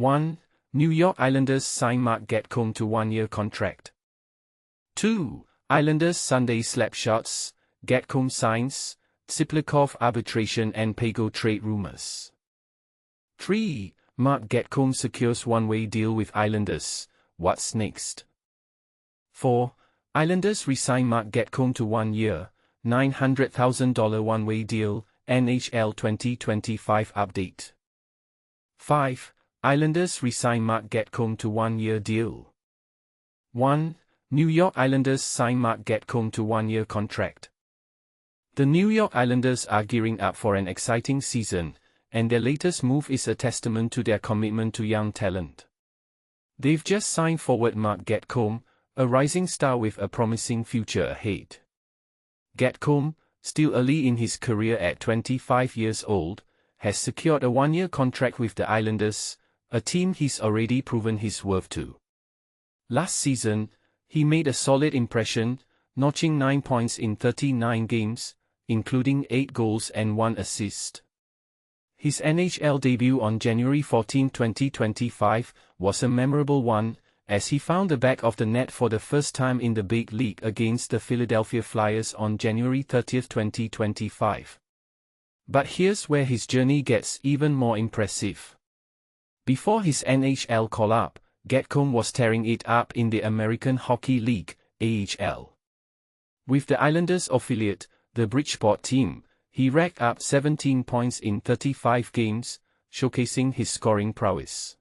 1. New York Islanders sign Marc Gatcomb to one-year contract. 2. Islanders Sunday Slapshots, Gatcomb signs, Tsyplakov arbitration and Pageau trade rumors. 3. Marc Gatcomb secures one-way deal with Islanders, what's next? 4. Islanders re-sign Marc Gatcomb to 1 year, $900,000 one-way deal, NHL 2025 update. 5. Islanders re-sign Marc Gatcomb to one-year deal. 1. New York Islanders sign Marc Gatcomb to one-year contract. The New York Islanders are gearing up for an exciting season, and their latest move is a testament to their commitment to young talent. They've just signed forward Marc Gatcomb, a rising star with a promising future ahead. Gatcomb, still early in his career at 25 years old, has secured a one-year contract with the Islanders, a team he's already proven his worth to. Last season, he made a solid impression, notching 9 points in 39 games, including 8 goals and 1 assist. His NHL debut on January 14, 2025, was a memorable one, as he found the back of the net for the first time in the big league against the Philadelphia Flyers on January 30, 2025. But here's where his journey gets even more impressive. Before his NHL call-up, Gatcomb was tearing it up in the American Hockey League, AHL. With the Islanders affiliate, the Bridgeport team, he racked up 17 points in 35 games, showcasing his scoring prowess.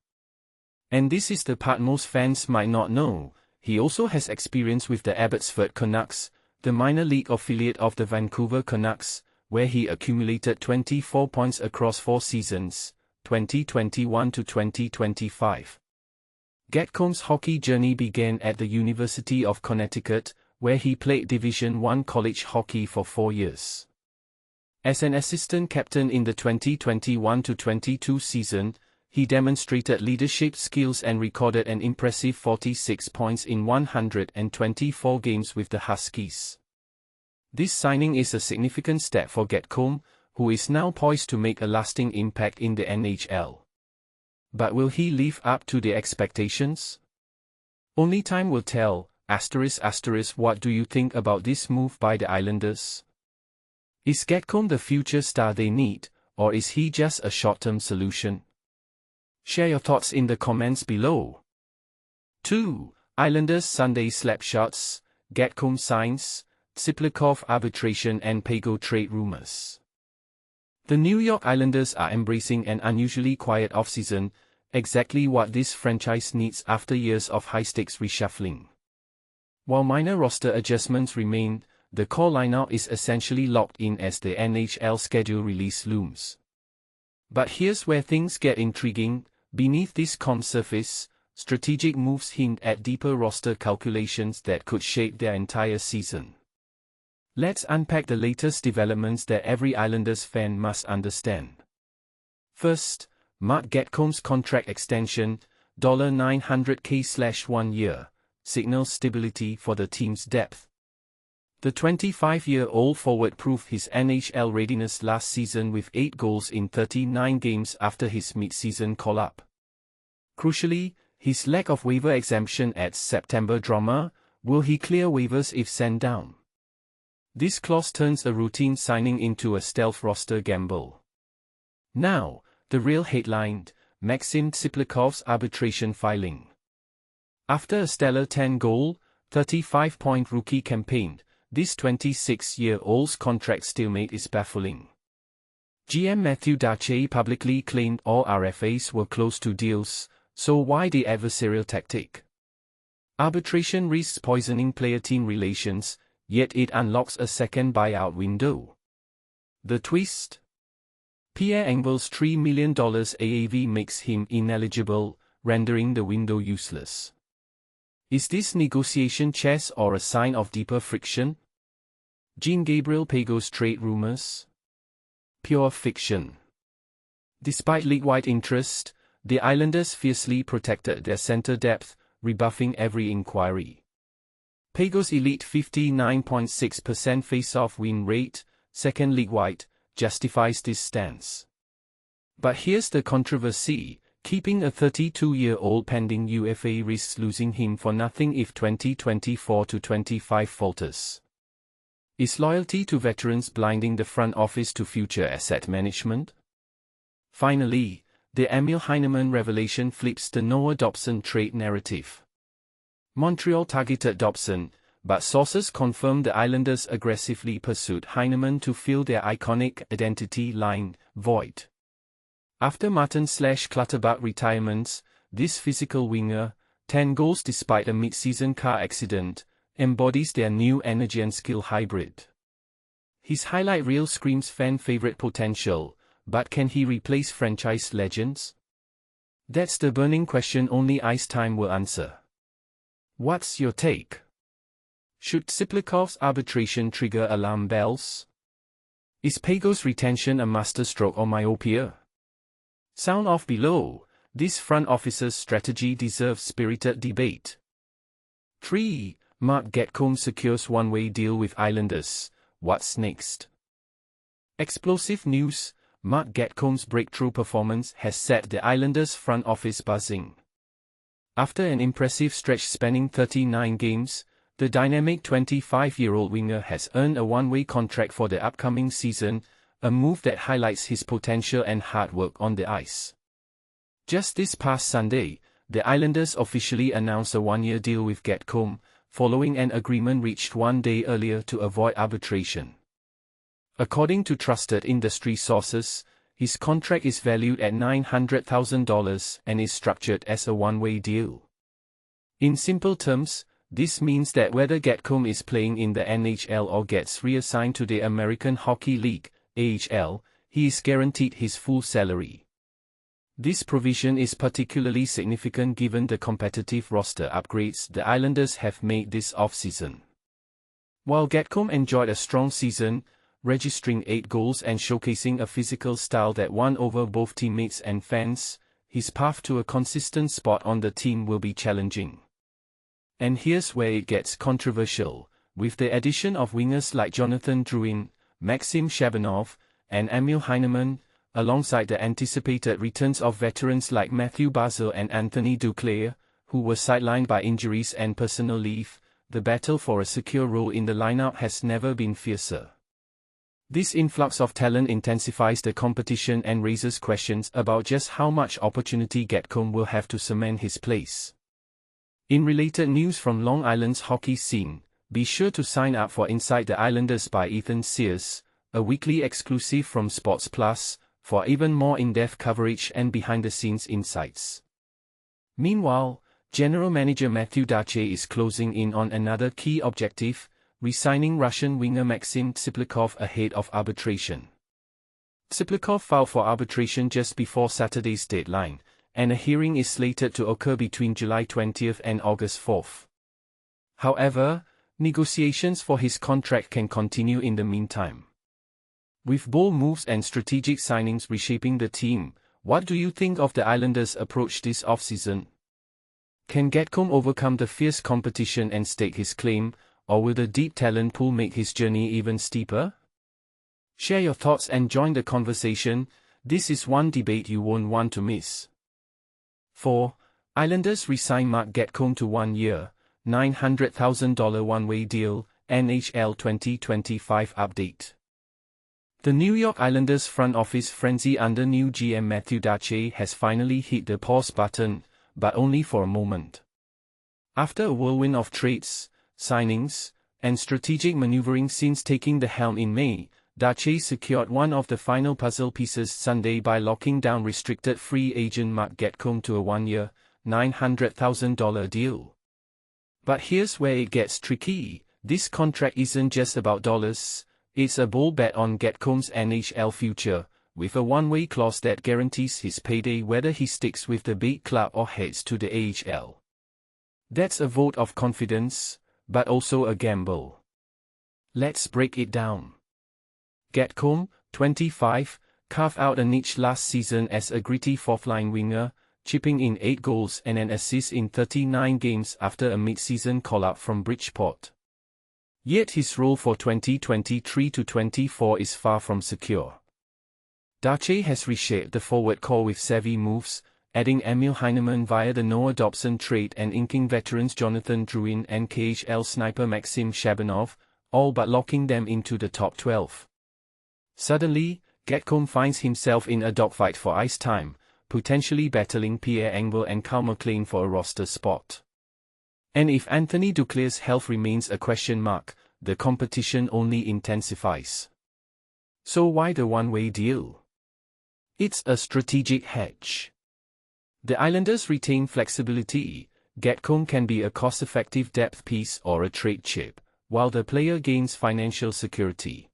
And this is the part most fans might not know, he also has experience with the Abbotsford Canucks, the minor league affiliate of the Vancouver Canucks, where he accumulated 24 points across 4 seasons, 2021 to 2025. Gatcomb's hockey journey began at the University of Connecticut, where he played Division I college hockey for 4 years. As an assistant captain in the 2021-22 season, he demonstrated leadership skills and recorded an impressive 46 points in 124 games with the Huskies. This signing is a significant step for Gatcomb, who is now poised to make a lasting impact in the NHL. But will he live up to the expectations? Only time will tell. What do you think about this move by the Islanders? Is Gatcomb the future star they need, or is he just a short-term solution? Share your thoughts in the comments below. 2. Islanders Sunday Slapshots, Gatcomb signs, Tsyplakov arbitration and Pageau trade rumors. The New York Islanders are embracing an unusually quiet offseason, exactly what this franchise needs after years of high-stakes reshuffling. While minor roster adjustments remain, the core lineup is essentially locked in as the NHL schedule release looms. But here's where things get intriguing. Beneath this calm surface, strategic moves hint at deeper roster calculations that could shape their entire season. Let's unpack the latest developments that every Islanders fan must understand. First, Marc Gatcomb's contract extension, $900K/1 year, signals stability for the team's depth. The 25-year-old forward proved his NHL readiness last season with 8 goals in 39 games after his mid-season call-up. Crucially, his lack of waiver exemption adds September drama. Will he clear waivers if sent down? This clause turns a routine signing into a stealth roster gamble. Now, the real headline, Maxim Tsyplakov's arbitration filing. After a stellar 10-goal, 35-point rookie campaign, this 26-year-old's contract stalemate is baffling. GM Matthew Darche publicly claimed all RFAs were close to deals, so why the adversarial tactic? Arbitration risks poisoning player-team relations, yet it unlocks a second buyout window. The twist? Pierre Engvall's $3 million AAV makes him ineligible, rendering the window useless. Is this negotiation chess or a sign of deeper friction? Jean-Gabriel Pageau's trade rumors? Pure fiction. Despite league-wide interest, the Islanders fiercely protected their center depth, rebuffing every inquiry. Pageau's elite 59.6% face-off win rate, second league-wide, justifies this stance. But here's the controversy: keeping a 32-year-old pending UFA risks losing him for nothing if 2024-25 falters. Is loyalty to veterans blinding the front office to future asset management? Finally, the Emil Heinemann revelation flips the Noah Dobson trade narrative. Montreal targeted Dobson, but sources confirm the Islanders aggressively pursued Heinemann to fill their iconic identity line void. After Martin/Clutterbuck retirements, this physical winger, 10 goals despite a mid-season car accident, embodies their new energy and skill hybrid. His highlight reel screams fan-favorite potential, but can he replace franchise legends? That's the burning question only ice time will answer. What's your take? Should Tsyplakov's arbitration trigger alarm bells? Is Pageau's retention a masterstroke or myopia? Sound off below. This front officer's strategy deserves spirited debate. 3. Marc Gatcomb secures one-way deal with Islanders. What's next? Explosive news. Marc Gatcomb's breakthrough performance has set the Islanders' front office buzzing. After an impressive stretch spanning 39 games, the dynamic 25-year-old winger has earned a one-way contract for the upcoming season, a move that highlights his potential and hard work on the ice. Just this past Sunday, the Islanders officially announced a one-year deal with Gatcomb, following an agreement reached one day earlier to avoid arbitration. According to trusted industry sources, his contract is valued at $900,000 and is structured as a one-way deal. In simple terms, this means that whether Gatcomb is playing in the NHL or gets reassigned to the American Hockey League, AHL, he is guaranteed his full salary. This provision is particularly significant given the competitive roster upgrades the Islanders have made this offseason. While Gatcomb enjoyed a strong season, registering 8 goals and showcasing a physical style that won over both teammates and fans, his path to a consistent spot on the team will be challenging. And here's where it gets controversial. With the addition of wingers like Jonathan Drouin, Maxim Shabanov, and Emil Heinemann, alongside the anticipated returns of veterans like Matthew Barzal and Anthony Duclair, who were sidelined by injuries and personal leave, the battle for a secure role in the lineup has never been fiercer. This influx of talent intensifies the competition and raises questions about just how much opportunity Gatcomb will have to cement his place. In related news from Long Island's hockey scene, be sure to sign up for Inside the Islanders by Ethan Sears, a weekly exclusive from Sports Plus, for even more in-depth coverage and behind-the-scenes insights. Meanwhile, General Manager Matthew Dache is closing in on another key objective, re-signing Russian winger Maxim Tsyplakov ahead of arbitration. Tsyplakov filed for arbitration just before Saturday's deadline, and a hearing is slated to occur between July 20th and August 4th. However, negotiations for his contract can continue in the meantime. With bold moves and strategic signings reshaping the team, what do you think of the Islanders' approach this offseason? Can Gatcomb overcome the fierce competition and stake his claim, or will the deep talent pool make his journey even steeper? Share your thoughts and join the conversation. This is one debate you won't want to miss. 4. Islanders re-sign Marc Gatcomb to 1 year, $900,000 one-way deal, NHL 2025 update. The New York Islanders front office frenzy under new GM Matthew Dache has finally hit the pause button, but only for a moment. After a whirlwind of trades, signings, and strategic maneuvering since taking the helm in May, Dache secured one of the final puzzle pieces Sunday by locking down restricted free agent Marc Gatcomb to a 1-year, $900,000 deal. But here's where it gets tricky. This contract isn't just about dollars. It's a bold bet on Gatcomb's NHL future, with a one-way clause that guarantees his payday whether he sticks with the big club or heads to the AHL. That's a vote of confidence, but also a gamble. Let's break it down. Gatcomb, 25, carved out a niche last season as a gritty fourth-line winger, chipping in 8 goals and an assist in 39 games after a mid-season call-up from Bridgeport. Yet his role for 2023-24 is far from secure. Dache has reshaped the forward core with savvy moves, adding Emil Heinemann via the Noah Dobson trade and inking veterans Jonathan Drouin and KHL sniper Maxim Shabanov, all but locking them into the top 12. Suddenly, Gatcomb finds himself in a dogfight for ice time, potentially battling Pierre Engvall and Karl McLean for a roster spot. And if Anthony Duclair's health remains a question mark, the competition only intensifies. So why the one-way deal? It's a strategic hedge. The Islanders retain flexibility. Gatcomb can be a cost-effective depth piece or a trade chip, while the player gains financial security.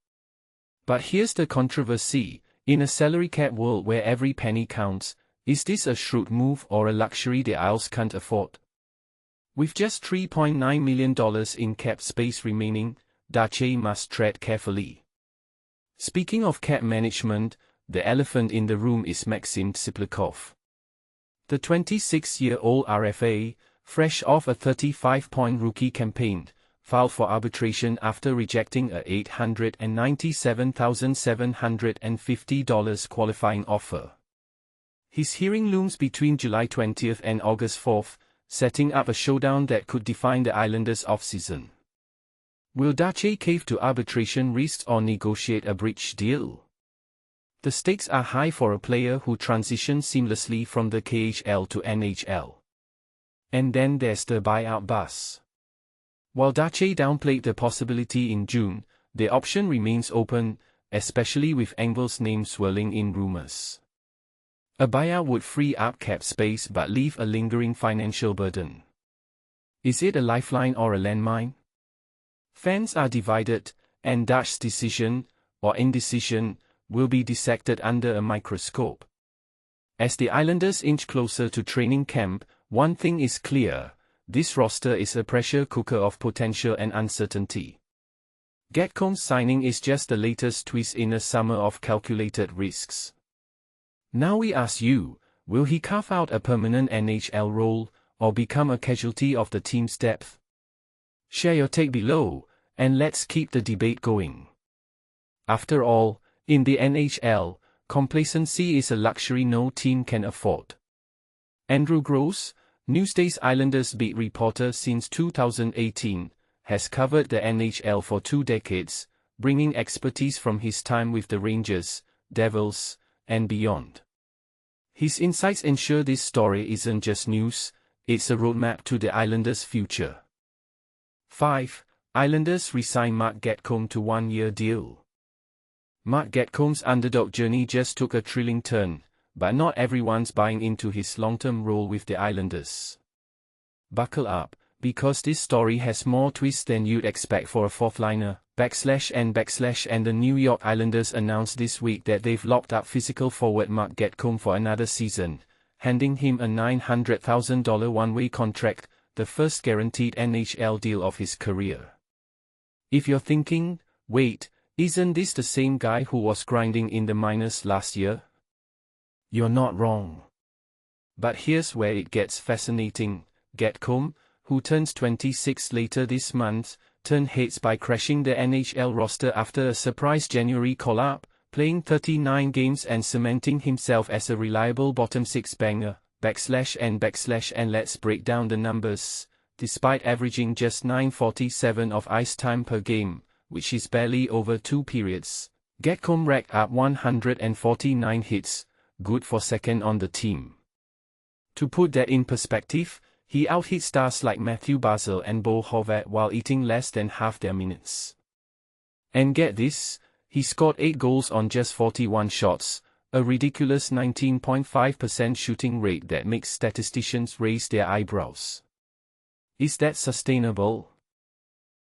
But here's the controversy: in a salary cap world where every penny counts, is this a shrewd move or a luxury the Isles can't afford? With just $3.9 million in cap space remaining, Dace must tread carefully. Speaking of cap management, the elephant in the room is Maxim Tsyplakov. The 26-year-old RFA, fresh off a 35-point rookie campaign, filed for arbitration after rejecting a $897,750 qualifying offer. His hearing looms between July 20 and August 4, setting up a showdown that could define the Islanders' offseason. Will Dace cave to arbitration risks or negotiate a bridge deal? The stakes are high for a player who transitioned seamlessly from the KHL to NHL. And then there's the buyout buzz. While Dace downplayed the possibility in June, the option remains open, especially with Engvall's name swirling in rumors. A buyout would free up cap space but leave a lingering financial burden. Is it a lifeline or a landmine? Fans are divided, and Dace's decision, or indecision, will be dissected under a microscope. As the Islanders inch closer to training camp, one thing is clear: this roster is a pressure cooker of potential and uncertainty. Gatcomb's signing is just the latest twist in a summer of calculated risks. Now we ask you, will he carve out a permanent NHL role, or become a casualty of the team's depth? Share your take below, and let's keep the debate going. After all, in the NHL, complacency is a luxury no team can afford. Andrew Gross, Newsday's Islanders beat reporter since 2018, has covered the NHL for 2 decades, bringing expertise from his time with the Rangers, Devils, and beyond. His insights ensure this story isn't just news, it's a roadmap to the Islanders' future. 5. Islanders re-sign Marc Gatcomb to one-year deal. Marc Gatcomb's underdog journey just took a thrilling turn, but not everyone's buying into his long-term role with the Islanders. Buckle up, because this story has more twists than you'd expect for a fourth-liner. And the New York Islanders announced this week that they've locked up physical forward Marc Gatcomb for another season, handing him a $900,000 one-way contract, the first guaranteed NHL deal of his career. If you're thinking, wait, isn't this the same guy who was grinding in the minors last year? You're not wrong. But here's where it gets fascinating. Gatcomb, who turns 26 later this month, turned heads by crashing the NHL roster after a surprise January call-up, playing 39 games and cementing himself as a reliable bottom-six banger. And let's break down the numbers. Despite averaging just .947 of ice time per game, which is barely over 2 periods, Gatcomb racked up 149 hits, good for second on the team. To put that in perspective, he out-hit stars like Matthew Barzal and Bo Horvat while eating less than half their minutes. And get this, he scored 8 goals on just 41 shots, a ridiculous 19.5% shooting rate that makes statisticians raise their eyebrows. Is that sustainable?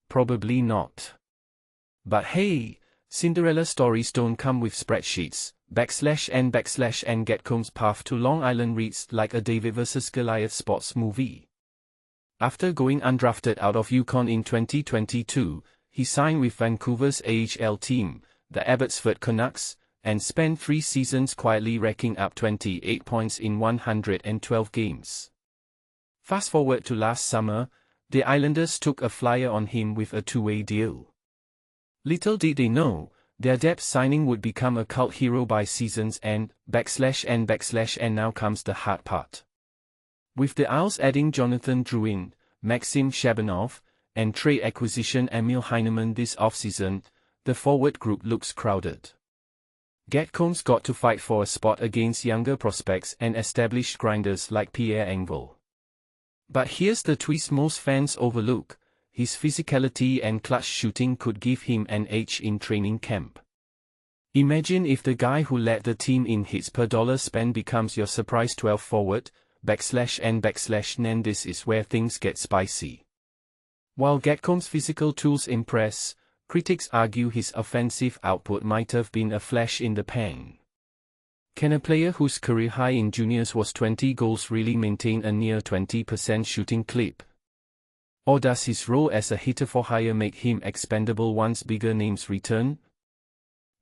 Probably not. But hey, Cinderella stories don't come with spreadsheets. And Gatcomb's path to Long Island reads like a David vs. Goliath sports movie. After going undrafted out of UConn in 2022, he signed with Vancouver's AHL team, the Abbotsford Canucks, and spent 3 seasons quietly racking up 28 points in 112 games. Fast forward to last summer, the Islanders took a flyer on him with a 2-way deal. Little did they know, Their depth signing would become a cult hero by season's end, /and now comes the hard part. With the Isles adding Jonathan Drouin, Maxim Shabanov, and trade acquisition Emil Heinemann this offseason, the forward group looks crowded. Gatcomb's got to fight for a spot against younger prospects and established grinders like Pierre Engvall. But here's the twist most fans overlook: his physicality and clutch shooting could give him an edge in training camp. Imagine if the guy who led the team in hits per dollar spent becomes your surprise 12th forward, /and this is where things get spicy. While Gatcomb's physical tools impress, critics argue his offensive output might have been a flash in the pan. Can a player whose career high in juniors was 20 goals really maintain a near 20% shooting clip? Or does his role as a hitter for hire make him expendable once bigger names return?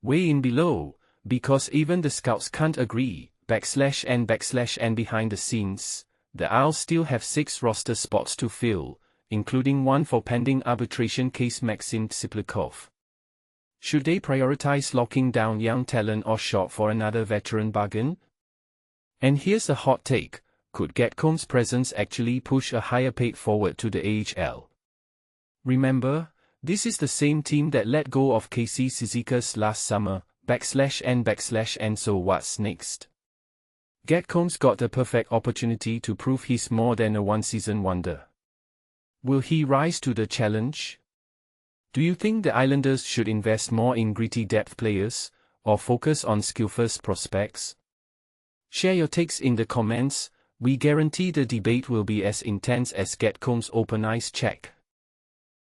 Weigh in below, because even the scouts can't agree, /and behind the scenes, the Isles still have 6 roster spots to fill, including one for pending arbitration case Maxim Tsyplakov. Should they prioritize locking down young talent or shop for another veteran bargain? And here's a hot take: could Gatcomb's presence actually push a higher-paid forward to the AHL? Remember, this is the same team that let go of Casey Cizikas last summer, /and so what's next? Gatcomb's got the perfect opportunity to prove he's more than a one-season wonder. Will he rise to the challenge? Do you think the Islanders should invest more in gritty depth players, or focus on skill-first prospects? Share your takes in the comments. We guarantee the debate will be as intense as Gatcomb's open ice check.